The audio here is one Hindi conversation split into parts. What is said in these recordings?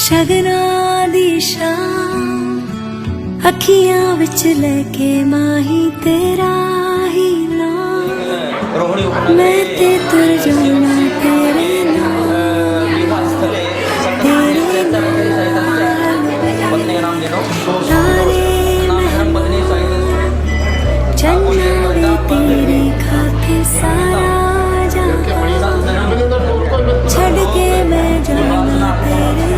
ਸ਼ਗਨਾਂ ਦੀ ਸ਼ਾਮ ਅੱਖੀਆਂ ਵਿੱਚ ਲੈ ਕੇ ਮਾਹੀ ਤੇਰਾ ਹੀ ਨਾਮ ਮੈਂ ਤੇ ਤੁਰ ਜਾਣਾ ਤੇਰੇ ਨਾਲ ਤੇਰੇ ਤਾਰੇ ਚੰਨਾ ਵੀ ਤੇਰੇ ਖਾਤੇ ਸਾਰਾ ਜਹਾਂ ਛੱਡ ਕੇ ਮੈਂ ਜਾਣਾ ਤੇਰੇ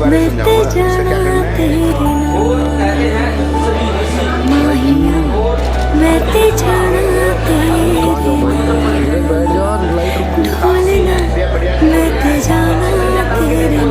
मैं ते जाना तेरे नाल माहिया मैं ते जाना तेरे नाल ढोलना मैं ते जाना तेरे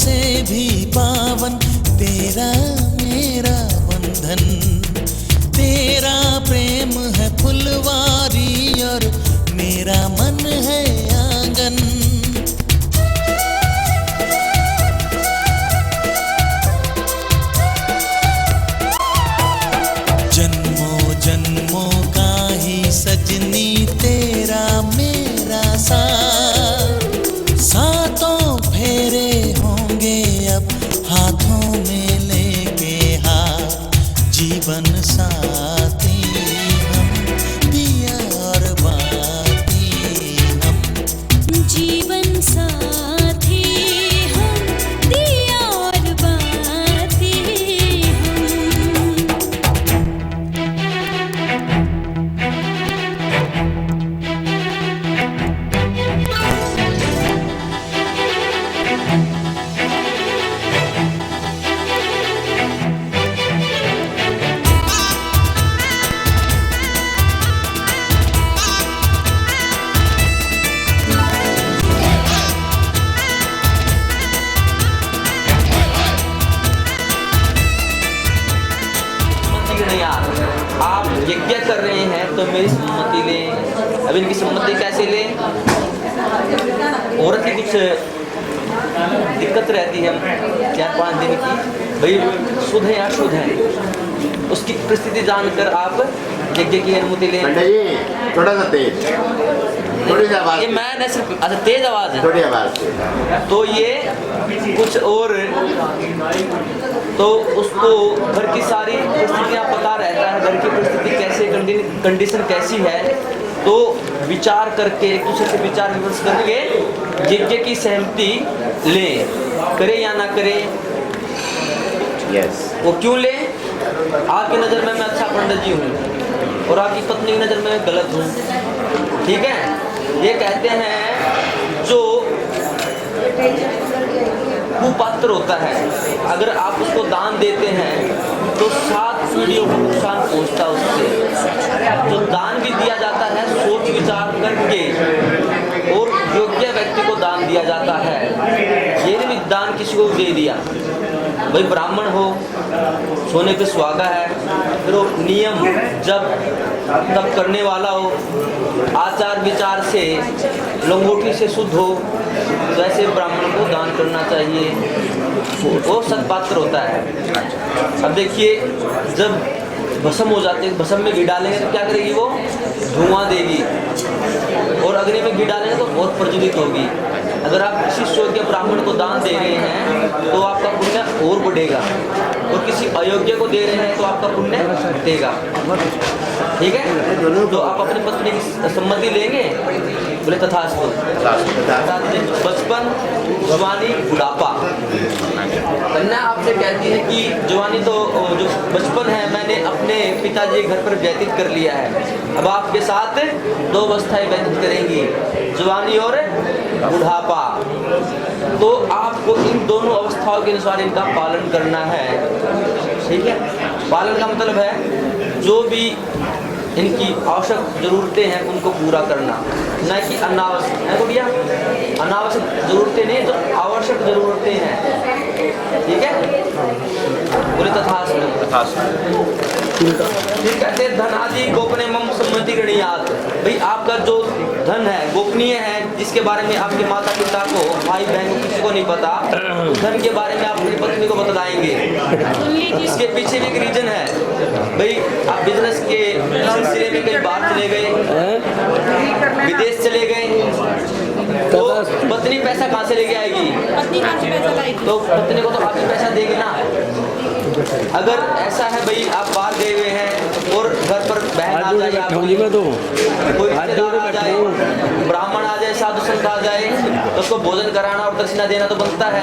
से भी पावन तेरा मेरा बंधन, तेरा प्रेम है फुलवारी और मेरा मन है आंगन। जन्मों जन्मों का ही सजनी तेरा मेरा सातों फेरे होंगे अब हाथों में लेके हाथ, जीवन साथी हम दिया और बाती हम, जीवन साथी हम दिया और बाती हम। आप यज्ञ कर रहे हैं तो मेरी सम्मति लें। अब इनकी सम्मति कैसे लें? औरत की कुछ दिक्कत रहती है 4-5 दिन की, भाई शुद्ध है या अशुद्ध है, उसकी परिस्थिति जानकर आप यज्ञ की अनुमति लें। पंडित जी थोड़ा सा तेज, थोड़ी सी आवाज, ये मैं सिर्फ अच्छा तेज आवाज है, थोड़ी आवाज से। तो ये कुछ और, तो उसको घर की सारी परिस्थितियाँ पता रहता है, घर की परिस्थिति कैसे, कंडीशन कैसी है, तो विचार करके एक दूसरे से विचार विमर्श करके यज्ञ की सहमति लें, करे या ना करे। यस। वो क्यों ले? आपकी नज़र में मैं अच्छा पंडित जी हूँ और आपकी पत्नी की नज़र में मैं गलत हूँ, ठीक है। ये कहते हैं जो कुपात्र होता है, अगर आप उसको दान देते हैं तो 7 पीढ़ियों को नुकसान पहुंचता है उससे। तो दान भी दिया जाता है सोच विचार करके, और योग्य व्यक्ति को दान दिया जाता है। ये नहीं दान किसी को दे दिया, भाई ब्राह्मण हो, सोने पे सुहागा है, फिर वो नियम जब तब करने वाला हो, आचार विचार से लंगोटी से शुद्ध हो, तो ऐसे ब्राह्मण को दान करना चाहिए, वो सत्पात्र होता है। अब देखिए जब भस्म हो जाते हैं, भस्म में घी डालेंगे तो क्या करेगी वो? धुआं देगी, और अग्नि में घी डालेंगे तो बहुत प्रज्वलित होगी। अगर आप किसी योग्य ब्राह्मण को दान दे रहे हैं तो आपका पुण्य और बढ़ेगा, और किसी अयोग्य को दे रहे हैं तो आपका पुण्य घटेगा, ठीक है। तो आप अपनी पत्नी की सम्मति लेंगे? बोले तथास्तु। बचपन, जवानी, बुढ़ापा। कन्या आपसे कहती है कि जवानी तो जो बचपन है मैंने अपने पिताजी के घर पर व्यतीत कर लिया है, अब आपके साथ 2 अवस्थाएं व्यतीत करेंगी, जवानी और बुढ़ापा। तो आपको इन दोनों अवस्थाओं के अनुसार इनका पालन करना है, ठीक है। पालन का मतलब है जो भी इनकी आवश्यक ज़रूरतें हैं उनको पूरा करना, न कि अनावश्यक है गुड़िया, अनावश्यक ज़रूरतें नहीं, जो आवश्यक ज़रूरतें हैं, ठीक है। बोले तथास्तु। फिर कहते हैं धन आदि गोपनीय मम सम्मति गृणीयात्। भाई आपका जो धन है गोपनीय है, जिसके बारे में आपके माता पिता को, भाई बहन को, किसी को नहीं पता, धन के बारे में आप अपनी पत्नी को बतलाएंगे। इसके पीछे भी एक रीजन है, भाई आप बिजनेस के सिलसिले में कहीं बाहर चले गए, विदेश चले गए, तो पत्नी पैसा कहाँ से लेके आएगी? पत्नी कहाँ से पैसा लाएगी? तो पत्नी को तो आप ही पैसा देंगे ना। अगर ऐसा है भाई आप बाहर गए हुए हैं और घर पर बहन आ जाए, आपकी कोई रिश्तेदार आ जाए, ब्राह्मण आ जाए, साधु संत आ जाए, तो उसको भोजन कराना और दक्षिणा देना तो बनता है।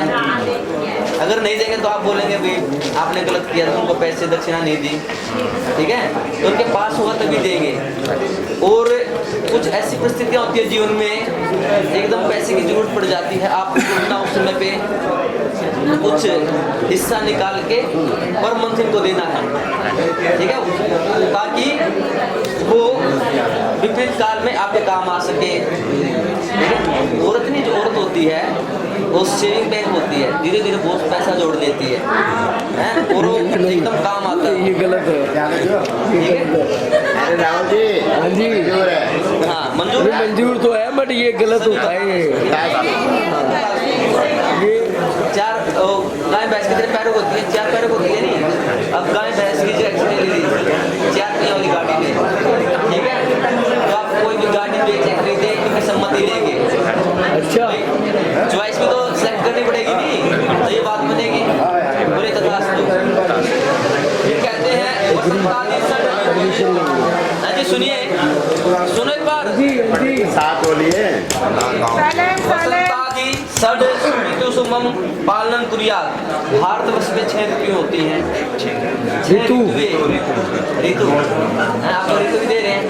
अगर नहीं देंगे तो आप बोलेंगे भाई आपने गलत किया, तुमको पैसे दक्षिणा नहीं दी, ठीक है। तो उनके पास होगा तभी देंगे। और कुछ ऐसी परिस्थितियाँ होती है जीवन में एकदम पैसे की जरूरत पड़ जाती है, आपको उतना उस समय पे कुछ हिस्सा निकाल के पर मंथ इनको देना है, ठीक है, ताकि वो विपरीत काल में आपके काम आ सके, ठीक है। औरत नहीं, जो औरत होती है वो सेविंग बैंक होती है, धीरे धीरे बहुत पैसा जोड़ देती है हैं? और वो एकदम काम आता है। ये गलत है। ठीक है, अरे राहुल जी, हाँ जी, मंजूर है। हाँ मंजूर है। मंजूर तो है बट ये गलत होता है। ये चार गाय भैंस कितने पैरों की होती है? 4 पैरों की होती है नहीं। अब गाय भैंस की जो एक्सीडेंट ले ली 4 पहियों वाली गाड़ी में, ठीक है, तो आप कोई भी गाड़ी बेचे खरीदे इनकी सम्मति लेंगे। अच्छा, चॉइस भी तो सेलेक्ट करनी पड़ेगी नहीं, तो ये बात बनेगी। बोले तथास्तु। फिर कहते हैं वसंतादि षड। हाँ जी सुनिए, सुनो एक बार। साथ बोलिए। वसंतादि षड ऋतु सुमम पालनम कुर्यात्। भारतवर्ष में 6 ऋतु होती हैं। 6 ऋतु। ऋतु आप ऋतु भी दे रहे हैं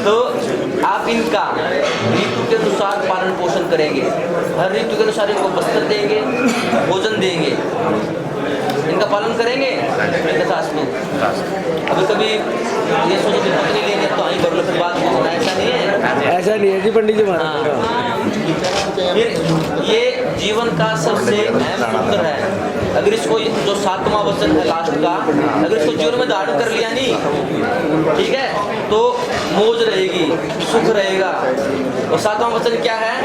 तो आप इनका ऋतु के अनुसार पालन पोषण करेंगे। हर ऋतु के अनुसार इनको वस्त्र देंगे, भोजन देंगे, इनका पालन करेंगे। अभी कभी ये सोचो कि पत्नी लेंगे तो आई कर लो, फिर बात पूछना, ऐसा नहीं है। ऐसा नहीं है जी पंडित जी हमारा। फिर ये जीवन का सबसे अहम सूत्र है। अगर इसको जो 7वां वचन है लास्ट का, अगर इसको जीवन में धारण कर लिया नहीं, ठीक है, तो मौज रहेगी, सुख रहेगा। और 7वां वचन क्या है?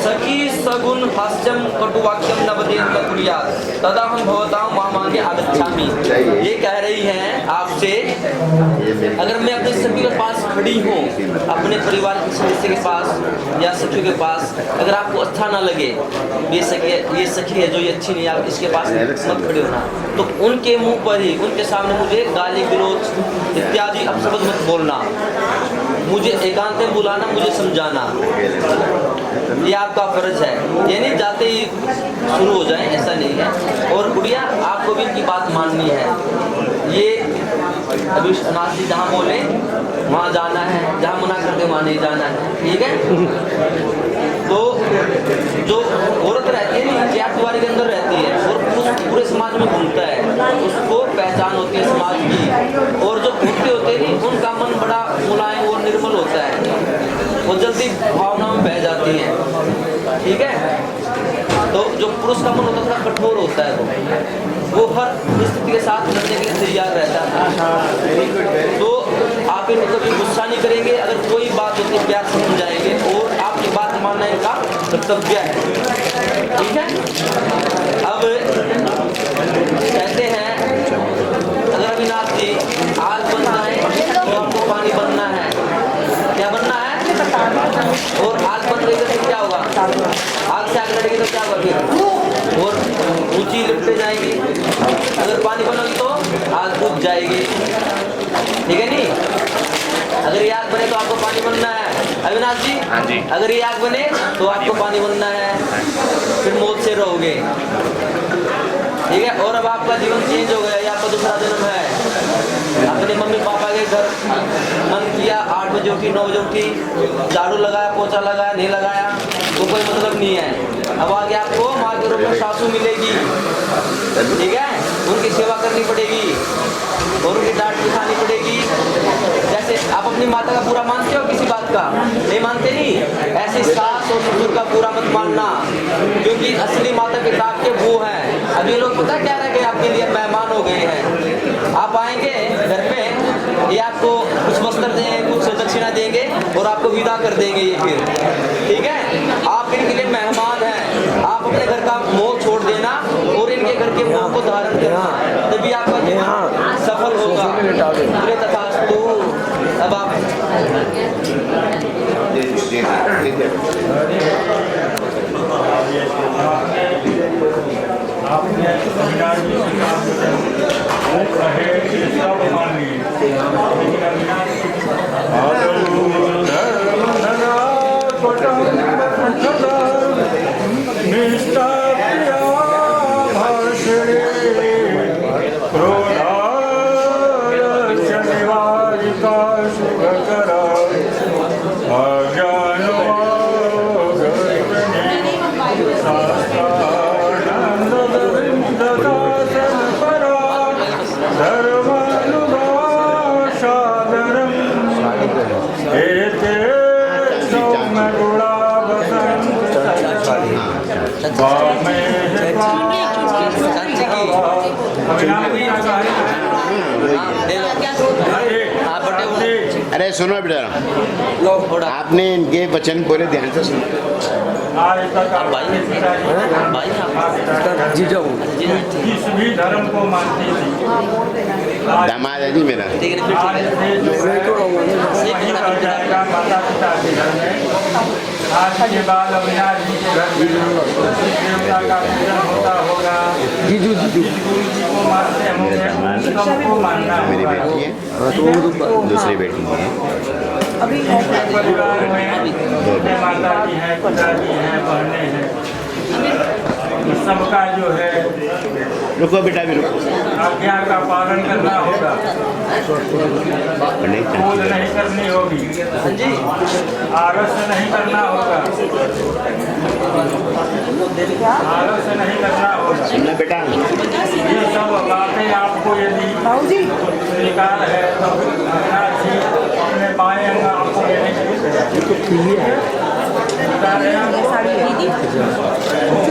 सखी सगुन हास्यम कटुवाक्यम नवदेन कुर्यात् तदा हम भवताम मामांगे आगच्छामि। ये कह रही हैं आपसे, अगर मैं अपने सखी के पास खड़ी हूँ, अपने परिवार के सदस्य के पास या सखी के पास, अगर आपको अच्छा ना लगे, ये सखी है जो ये अच्छी नहीं, आप इसके पास मत खड़े होना, तो उनके मुंह पर ही, उनके सामने मुझे गाली गलौज इत्यादि अपशब्द मत बोलना, मुझे एकांत में बुलाना, मुझे समझाना, ये आपका फर्ज है। ये नहीं जाते ही शुरू हो जाए, ऐसा नहीं है। और गुड़िया आपको भी इनकी बात माननी है। ये अभी नाथ जी जहाँ बोले वहाँ जाना है, जहाँ मना करते वहाँ नहीं जाना है, ठीक है। तो जो औरत रहती है ना, चार दीवारी के अंदर रहती है और उस पूरे समाज में घूमता है, उसको पहचान होती है समाज की। और जो भूखे होते हैं ना, उनका मन बड़ा मुलायम और निर्मल होता है, वो जल्दी भावनाओं में बह जाती हैं, ठीक है। तो जो पुरुष का मन होता है थोड़ा कठोर होता है, वो हर स्थिति के साथ लड़ने के लिए तैयार रहता है। तो आप इनको कभी गुस्सा नहीं करेंगे, अगर कोई बात होती है प्यार से समझाएंगे और आपकी बात मानना इनका कर्तव्य है, ठीक है। अब कहते हैं अगर अविनाश जी आग बन जाए तो आपको पानी बनना है, क्या बनना है? और आग बन गई तो फिर क्या होगा? आग से आग लड़ेगी तो क्या होगा फिर? और ऊंची लिपटे जाएगी। अगर पानी बनोगी तो आग बुझ जाएगी, ठीक है नहीं। अगर ये आग बने तो आपको पानी बनना है अविनाश जी। हाँ जी। अगर ये आग बने तो आपको पानी बनना है, फिर मौत से रहोगे, ठीक है। और अब आपका जीवन चेंज हो गया, ये आपका दूसरा जन्म है। अपने मम्मी पापा के घर मन किया, 8 बजे उठी, 9 बजे उठी, झाड़ू लगाया, पोछा लगाया, नहीं लगाया, वो कोई मतलब नहीं है। अब आगे आपको माँ के रूप में सासू मिलेगी, ठीक है, उनकी सेवा करनी पड़ेगी और उनकी डांट भी खानी पड़ेगी। जैसे आप अपनी माता का पूरा मानते हो, किसी बात का नहीं मानते, नहीं ऐसे सास और ससुर का पूरा मत मानना, क्योंकि असली माता पिता आपके वो हैं। अब ये लोग पता क्या रह गए, आपके लिए मेहमान हो गए हैं। आप आएंगे घर पे, ये आपको कुछ वस्त्र देंगे, कुछ दक्षिणा देंगे और आपको विदा कर देंगे ये फिर, ठीक है। आप इनके लिए मेहमान हैं, आप अपने घर का मोह छोड़ देना और इनके घर के मोह को धारण करना, तभी आपका जीवन सफल होगा। पूरे तथास्तु। अब आप चाची की ले लो हाँ बटे अरे सुनो बेटा, लो थोड़ा आपने इनके वचन बोले ध्यान से सुनो। आप भाई भाई आप जीजा हूँ। जिस भी धर्म को मानती थी दामाद है जी मेरा। ठीक है आज से जो है वही रह जाएगा माता पिता के घर में। आज के बाद अविनाश जी के घर में देवता का पूजन होता होगा। जीजू जीजू। जिस गुरु जी को मानते होंगे सबको मानना मेरी होगा। बेटी है, दूसरी बेटी है। परिवार में माता जी हैं, पिताजी हैं, बहनें हैं, सबका जो है रुको बेटा भी रुको। आज्ञा का पालन करना होगा। नहीं क्रोध नहीं करनी होगी, आलस नहीं करना होगा, आलस नहीं करना होगा। सुनना बेटा, ये सब बातें आपको यदि स्वीकार है तो अविनाश जी अपने बाएं अंग आपको देने के लिए स्वीकार है।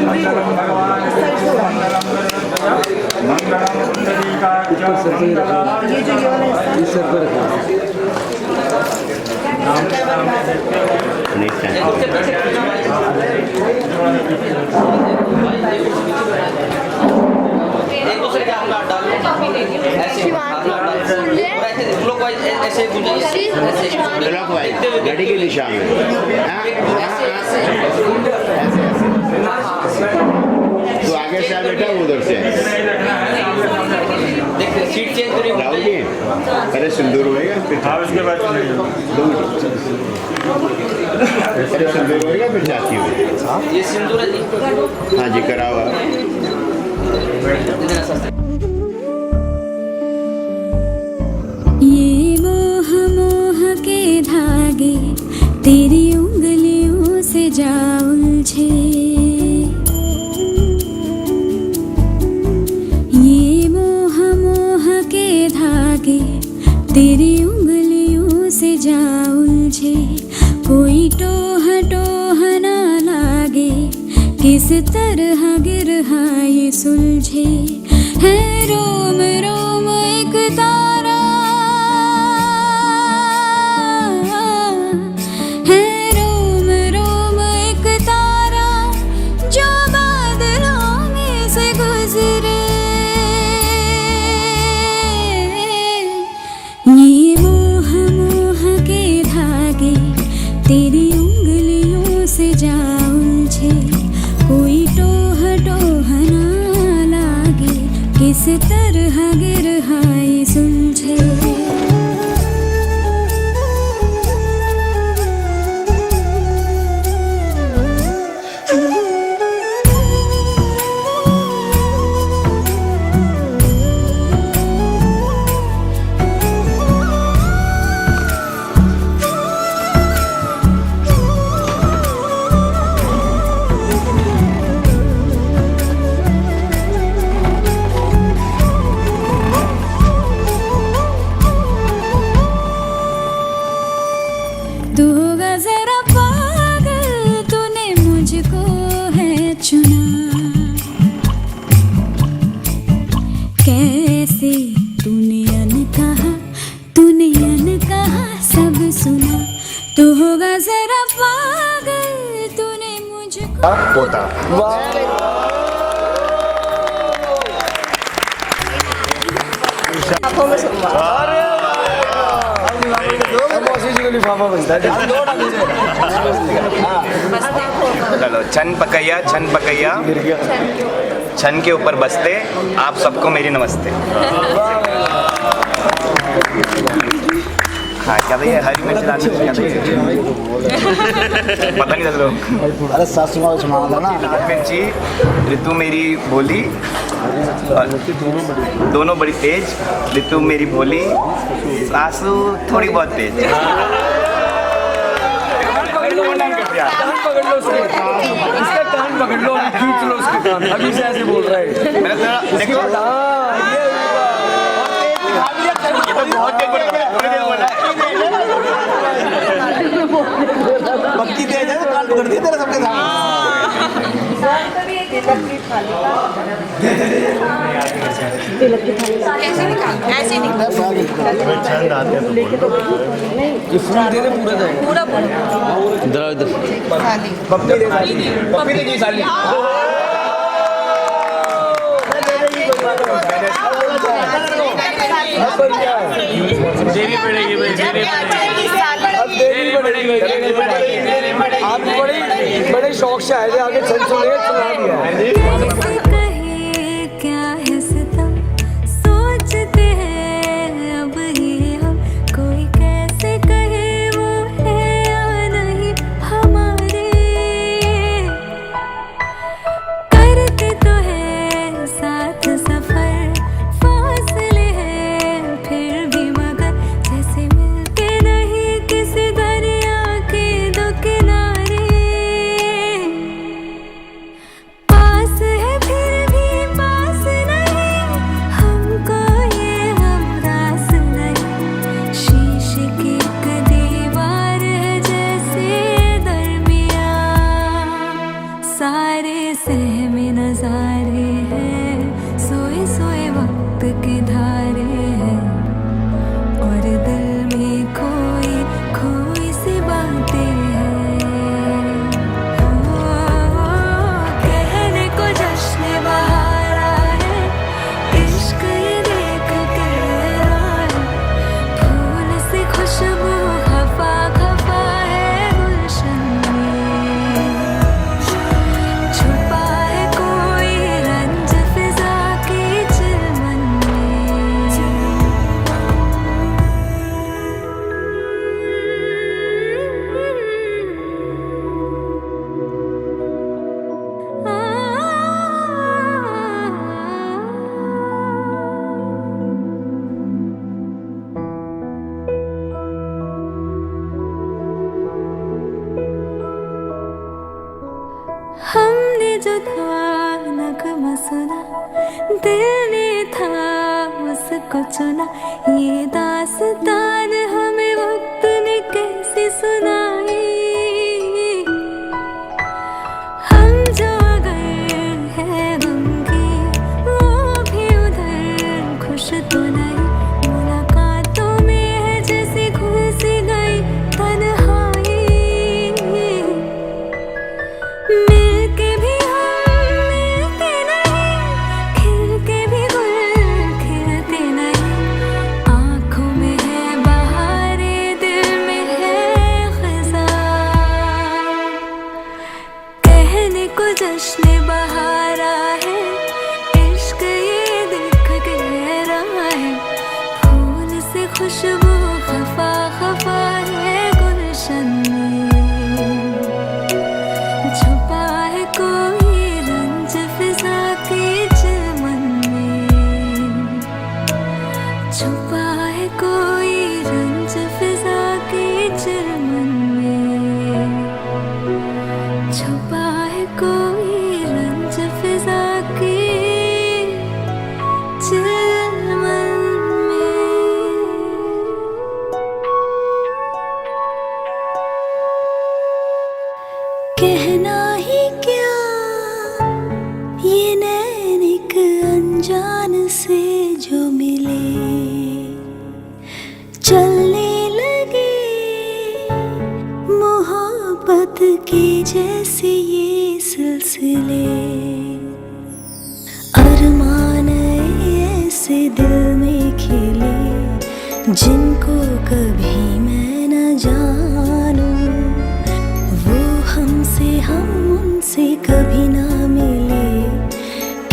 मंगलम भगवान मंगलम मंगलम पुंडरीकाक्षं मंगलम इस सर पर रखो। नहीं चाहिए। एक दूसरे के हाथ में हाथ डालो ऐसे हाथ में हाथ डालो और ऐसे क्लॉकवाइज ऐसे घुमाइए ऐसे क्लॉकवाइज घड़ी की दिशा में। हाँ, तो आगे से आ बेटा, उधर से। देखते सीट चेंज करिए राहुल जी, पहले सिंदूर होएगा फिर उसके बाद 2 मिनट। पहले सिंदूर होएगा फिर जाती होगी। ये सिंदूर है जी हाँ जी, कराओ आप। ये मोह मोह के धागे तेरी उंगलियों से जा उलझे। ये मोह मोह के धागे तेरी उंगलियों से जा उलझे। कोई टोह टोह ना लागे, किस तरह गिरहा ये सुलझे। है रोम रोम एक तारा, है रोम रोम एक तारा जो बादलों में से गुजरे। ये मोह मोह के धागे तेरी उंगलियों से जा उलझे। कोई टोह टोह ना लागे, किस तरह गिरहा ये सुलझे। तू होगा जरा पागल, तूने मुझको है चुना। कैसे तूने अनकहा सब सुना। तू होगा जरा पागल, तूने मुझको पोता मौसी जी को लिफाफा बनता है। चलो छन पकैया छन के ऊपर बसते आप सबको मेरी नमस्ते। हाँ क्या भैया, हरी मिर्च डाल दी क्या पता नहीं चल रहा। अरे सासू माँ सुना था ना। लाल मिर्ची ऋतु मेरी बोली, दोनों बड़ी तेज। ऋतु मेरी बोली, सासू थोड़ी बहुत तेज। कान पकड़ लो उसके, इसका कान पकड़ लो, खींच लो उसके कान। अभी से ऐसे बोल रहा है। मैंने थोड़ा देखो बहुत तेज बोला, थोड़ी देर बोला। पक्की तेज है तो कान पकड़ दिया तेरे सबके सामने। ऐसे नहीं ये फूल दे दे पूरा जाएगा पूरा पूरा इधर इधर पप्पी दे साली पप्पी दे साली देवी पड़ेगी भाई देवी पड़ेगी आप बड़े शौक से आए थे आगे चल चले चला दिया कैसे कहे क्या है सितम सोचते हैं अब ये हम कोई कैसे कहे वो है या नहीं हमारे करते तो है साथ सफर फासले हैं फिर भी मगर जैसे मिलते नहीं किसी दरिया के दो किनारे पास है फिर भी पास नहीं हमको ये हमरास नहीं शीशे की एक दीवार है जैसे दरमिया सारे सहमे नजारे हैं सोए सोए वक्त के धारे हैं और दिल में खोई खोई सी बातें हैं कहने को जश्न बहारा है इश्क ये देख के हैरान फूल से खुशबू खफा खफा है गुलशन में छुपा है कोई रंज फिजा की चिलमन हमने जो था नगमा सुना दिल ने था उसको चुना ये दास्तान हमें वक्त ने कैसे सुनाई हम जो अगर है गमगीन वो भी उधर खुश तो नहीं मुलाकातों में है जैसे घुल सी गई तन्हाई मिलके भी हम मिलते नहीं खिलके भी गुल खिलते नहीं आँखों में है बहारे दिल में है खज़ां कहने को जश्न बहारा है इश्क ये देख गहरा है फूल से खुशबू खफा खफा है गुलशन में छुपा है कोई रंज फिजा की चिलमन में छुपा है कोई रंज फिजा की चिलमन में छुपा है कोई रंज फिजा की चिलमन में कहना ही क्या ये नैन एक अनजान से जो मिले चलने लगे मोहब्बत के जैसे ये सिलसिले अरमान ऐसे दिल में खिले जिनको कभी मैं न जानूं वो हमसे हम उनसे कभी ना मिले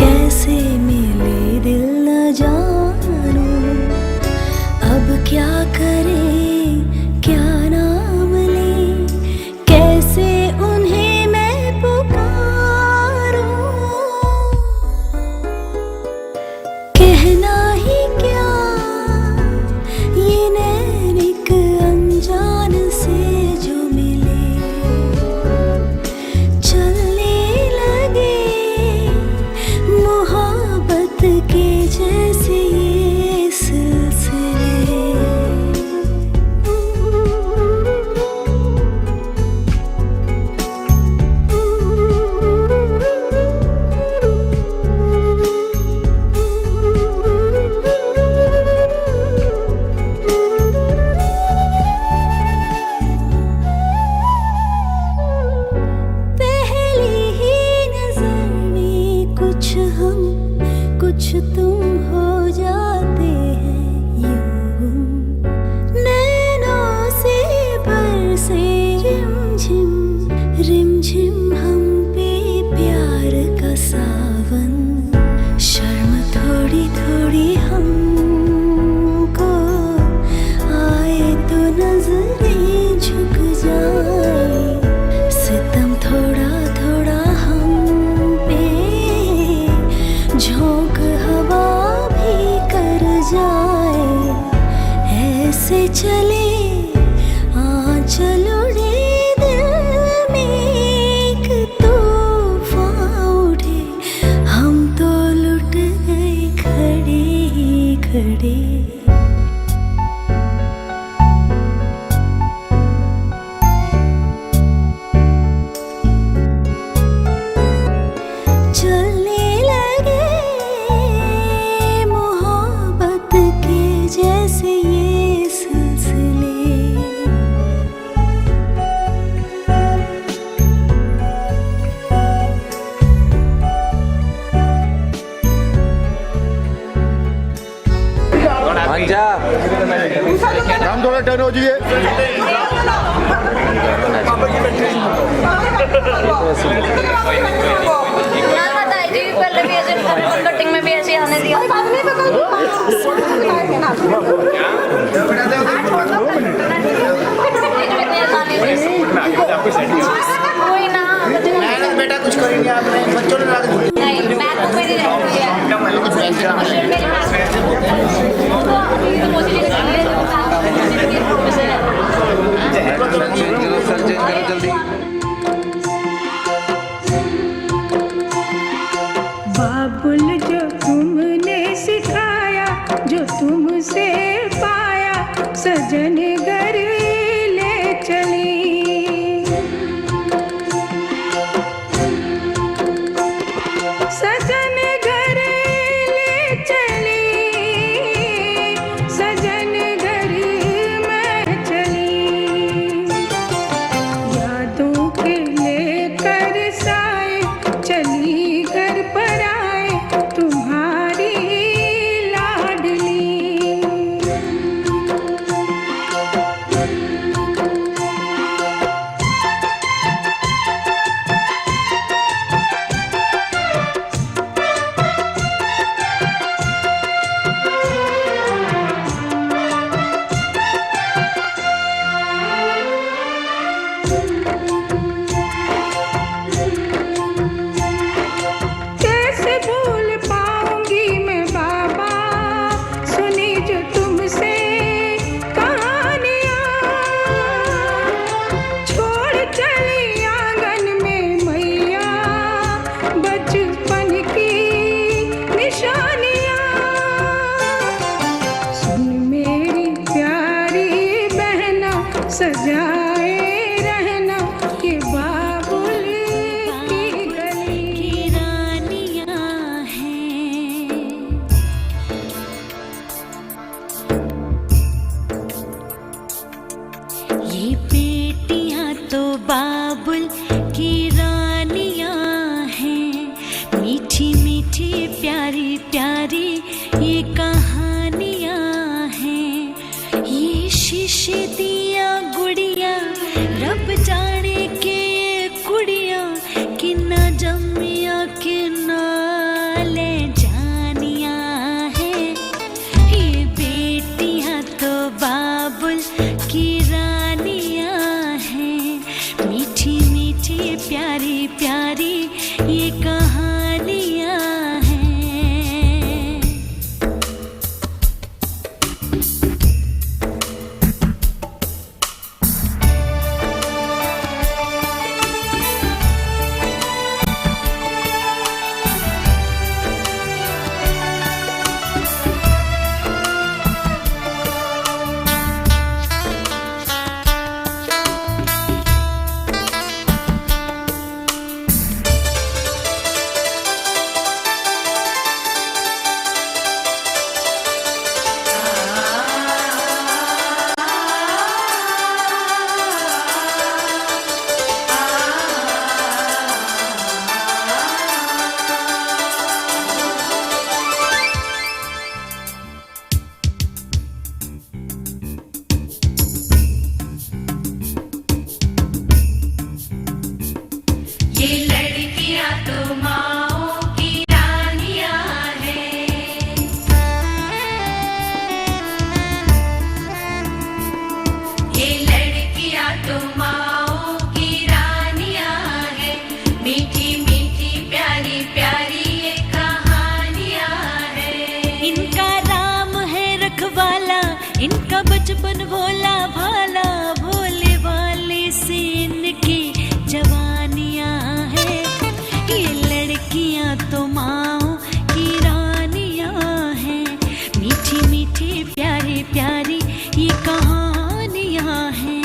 कैसे मिले दिल न जानूं अब क्या करें क्या नाम लें कैसे उन्हें मैं पुकारूं कहना ही क्या ये नैन एक अनजान से जो मिले चलने कुछ तुम हो जाते हैं यूं नैनों से बरसे रिमझिम हम पे प्यार का सावन शर्म थोड़ी थोड़ी हमको आए तो नजरें झुक जाए सितम थोड़ा थोड़ा हम पे झोंक हवा भी कर जाए ऐसे चले चलो रे दिल में एक तूफान उठे हम तो लुट गए खड़े ही खड़े चलने लगे मोहब्बत के जैसे ये सिलसिले अंजा काम थोड़ा टर्न हो जाइए। पहले भी ऐसे कटिंग में भी ऐसे आने दिया कोई ना बेटा कुछ करेंगे आपने बच्चों ने नहीं मैं तो मेरी बाबुल जो तुमने सिखाया जो तुमसे पाया सजन घर ले चली सजन घर ले चली सजन घर मैं चली यादों के लेकर साए चली घर पर आए तुम्हारी लाडली कैसे भूल पाऊंगी मैं बाबा सुनी जो तुमसे कहानियाँ छोड़ चली आंगन में मैया बचपन की निशानियाँ सुन मेरी प्यारी बहना सजाए रहना ये बाबुल की गली रानियां हैं ये बेटियां तो बाबुल की रानियां हैं मीठी मीठी प्यारी प्यारी ये कहानियां हैं ये शीशे दिया गुड़िया रब जाने के ये कुड़िया कि ना जमिया कि ना ले जानिया है ये बेटियां तो बाबुल की रानियां हैं मीठी मीठी प्यारी प्यारी ये कहानियां हैं ये लड़कियां तो माओ की रानियां हैं। ये लड़कियां तो माओ की रानियां हैं। मीठी मीठी प्यारी प्यारी ये कहानियां हैं। इनका राम है रखवाला, इनका बचपन भोला भाला, भोले वाले से इनकी जवानियां हैं। ये लड़कियां तो माओ की रानियां हैं। मीठी मीठी प्यारी प्यारी ये कहानियां हैं।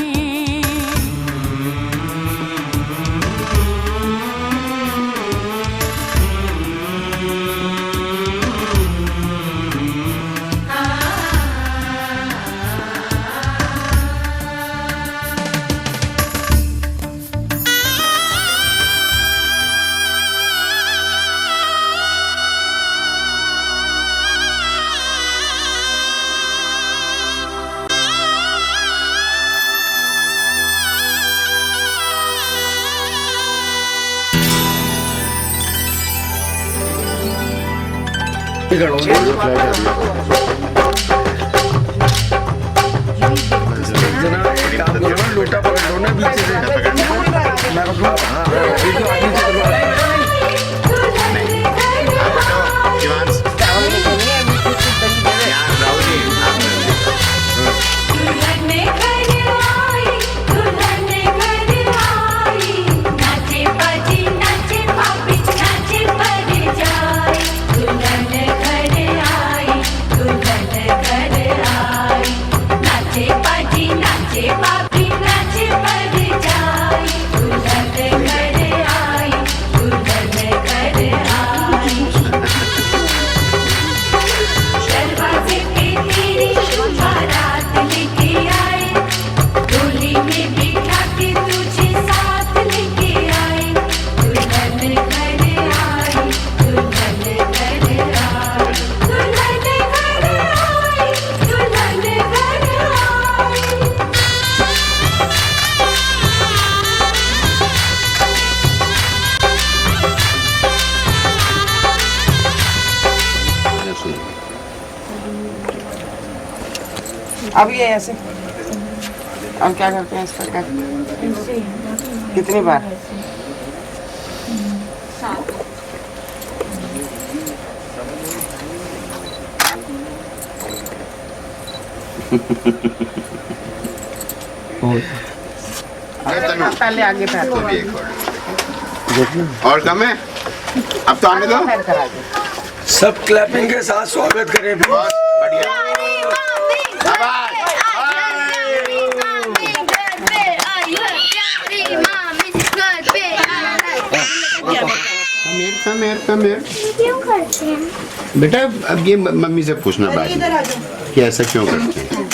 लोटा पकड़ लो ना बीच से मैं पकड़ूं। हाँ ये तो आगे से करवा अब ये ऐसे अब क्या करते हैं इसका क्या कितनी बार पहले आगे पैर और कम है, अब तो आने दो। पैर करा दे। सब क्लैपिंग के साथ स्वागत करें। बहुत बढ़िया। कमेर क्यों करते हैं बेटा? अब ये मम्मी से पूछना बात कि ऐसा क्यों करते हैं।